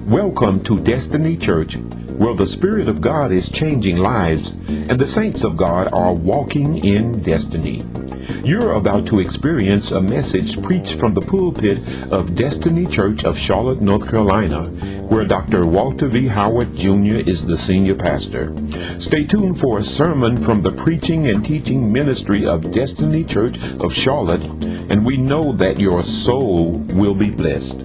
Welcome to Destiny Church, where the Spirit of God is changing lives and the saints of God are walking in destiny. You're about to experience a message preached from the pulpit of Destiny Church of Charlotte, North Carolina, where Dr. Walter V. Howard Jr. is the senior pastor. Stay tuned for a sermon from the preaching and teaching ministry of Destiny Church of Charlotte, and we know that your soul will be blessed.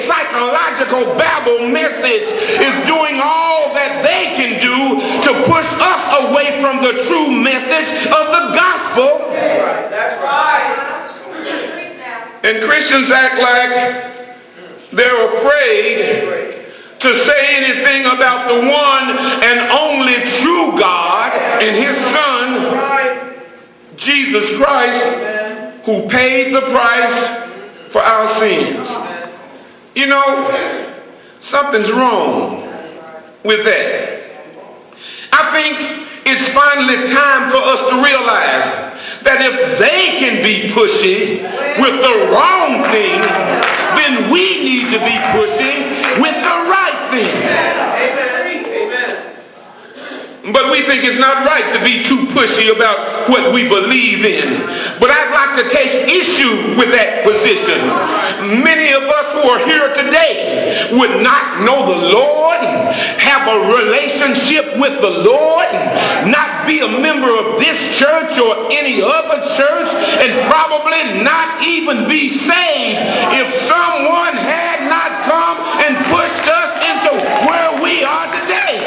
Psychological Babel message is doing all that they can do to push us away from the true message of the gospel. That's right. And Christians act like they're afraid to say anything about the one and only true God and his son, Jesus Christ, who paid the price for our sins. You know, something's wrong with that. I think it's finally time for us to realize that if they can be pushy with the wrong thing, then we need to be pushy with the right thing. But we think it's not right to be too pushy about what we believe in. But I'd like to take issue with that position. Many of us who are here today would not know the Lord, have a relationship with the Lord, not be a member of this church or any other church, and probably not even be saved if someone had not come and pushed us into where we are today.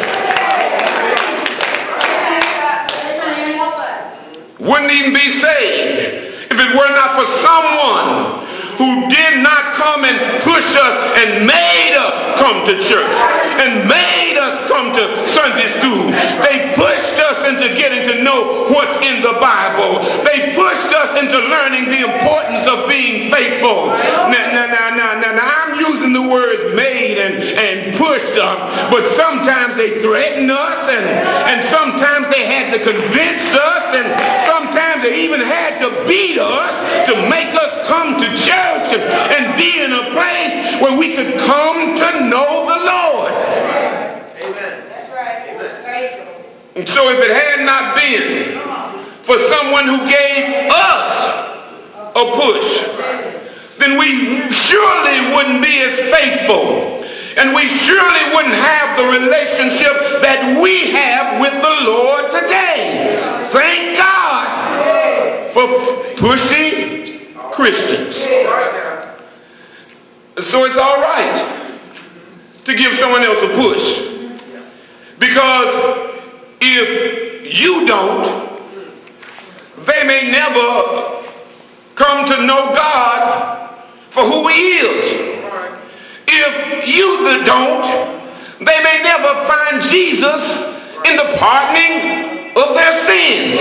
Wouldn't even be saved if it were not for someone who did not come and push us and made us come to church and made us come to Sunday school. They pushed us into getting to know what's in the Bible. They pushed us into learning the importance of being faithful. Now I'm using the word made and pushed up, but sometimes they threatened us and sometimes they had to convince us and sometimes they even had to beat us to make us come to church and be in a place where we could come to know the Lord. Amen. That's right. Amen. And so if it had not been for someone who gave us a push, then we surely wouldn't be as faithful. And we surely wouldn't have the relationship that we have with the Lord today. Thank God for pushy Christians. So it's all right to give someone else a push. Because if you don't, they may never come to know God for who he is. If you don't, they may never find Jesus in the pardoning of their sins.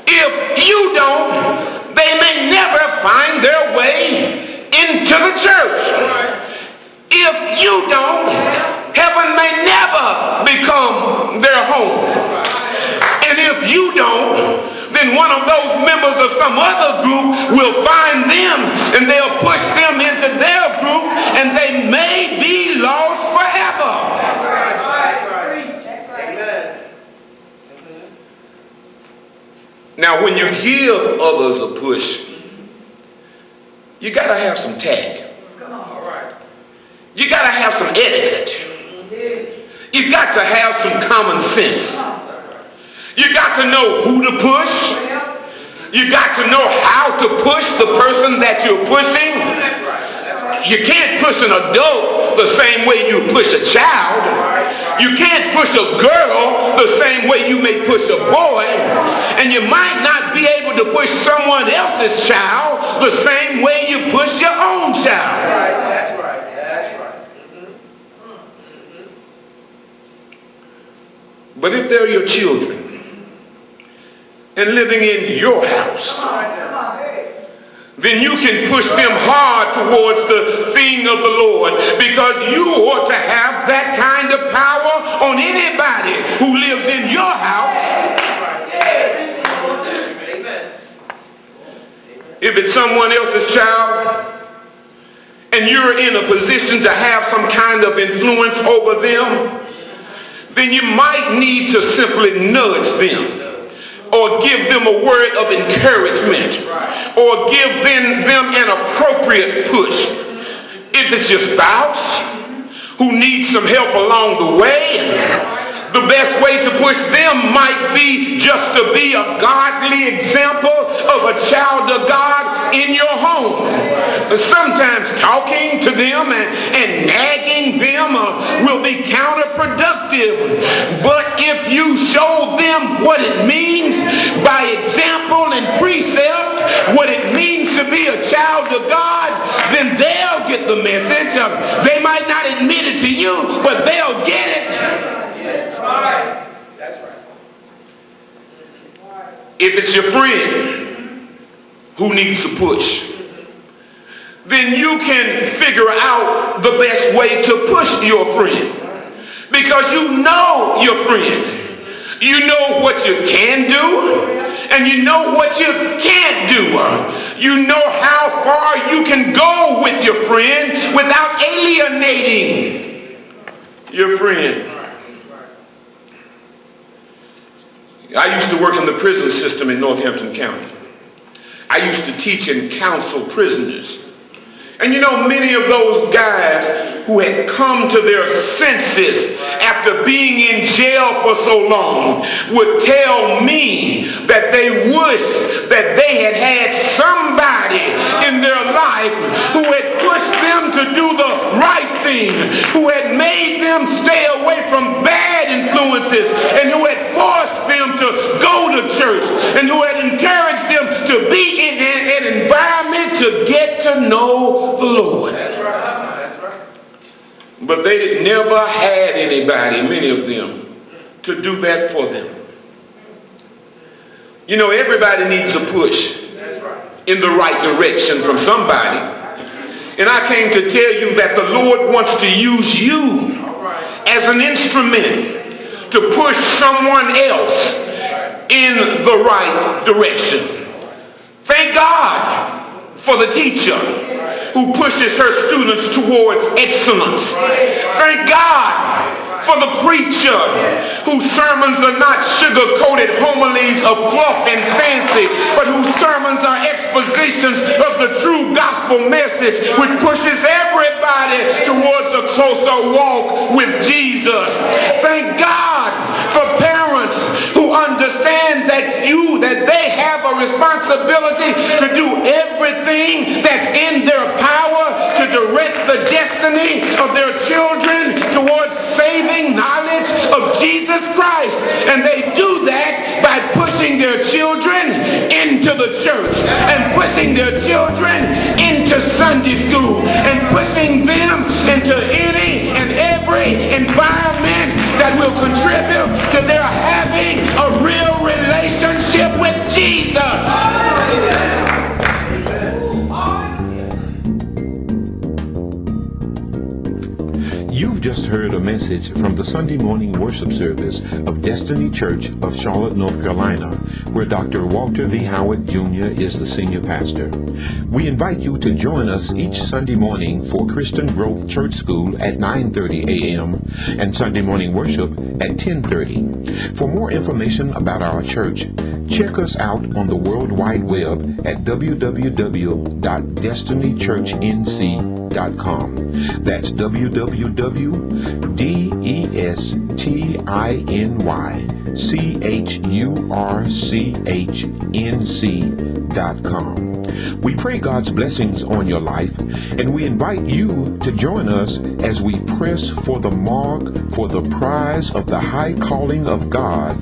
If you don't, they may never find their way into the church. If you don't, heaven may never become their home. And if you don't, then one of those members of some other group will find them and they'll push them into their group and they may be lost forever. That's right. That's right. Now when you give others a push, you gotta have some tact. All right. You gotta have some etiquette. You got to have some common sense. You got to know who to push. You got to know how to push the person that you're pushing. That's right. You can't push an adult the same way you push a child. You can't push a girl the same way you may push a boy. And you might not be able to push someone else's child the same way you push your own child. That's right. But if they're your children and living in your house, then you can push them hard towards the thing of the Lord, because you ought to have that kind of power on anybody who lives in your house. if it's someone else's child, and you're in a position to have some kind of influence over them, then you might need to simply nudge them, or give them a word of encouragement, or give them an appropriate push. If it's your spouse who needs some help along the way, the best way to push them might be just to be a godly example of a child of God in your home. Sometimes talking to them and nagging them will be counterproductive. But if you show them what it means by example and precept, what it means to be a child of God, then they'll get the message. They might not admit it to you, but they'll get it. That's right. That's right. If it's your friend who needs a push, then you can figure out the best way to push your friend. Because you know your friend. You know what you can do, and you know what you can't do. You know how far you can go with your friend without alienating your friend. I used to work in the prison system in Northampton County. I used to teach and counsel prisoners. And you know, many of those guys who had come to their senses after being in jail for so long would tell me that they wished that they had had somebody in their life who had pushed them to do the right thing, who had made them stay away from bad influences, and who had forced them to go to church, and who had encouraged them to be in an environment to get to know the Lord. That's right. That's right. But they never had anybody, many of them, to do that for them. You know, everybody needs a push in the right direction from somebody. And I came to tell you that the Lord wants to use you as an instrument to push someone else in the right direction. Thank God for the teacher who pushes her students towards excellence. Thank God for the preacher whose sermons are not sugar-coated homilies of fluff and fancy, but whose sermons are expositions of the true gospel message, which pushes everybody towards a closer walk with Jesus. Thank God for parents who understand that they have a responsibility to do everything that's in their power to direct the destiny of their children towards saving knowledge of Jesus Christ. And they do that by pushing their children into the church, and pushing their children into Sunday school, and pushing them into any and every environment that will contribute to their having a real relationship with Jesus. You've just heard a message from the Sunday morning worship service of Destiny Church of Charlotte, North Carolina, where Dr. Walter V. Howard Jr. is the senior pastor. We invite you to join us each Sunday morning for Christian Growth Church School at 9:30 a.m. and Sunday morning worship at 10:30. For more information about our church, check us out on the World Wide Web at www.destinychurchnc.com. That's www.destinychurchnc.com. We pray God's blessings on your life, and we invite you to join us as we press for the mark for the prize of the high calling of God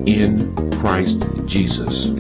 in Christ Jesus.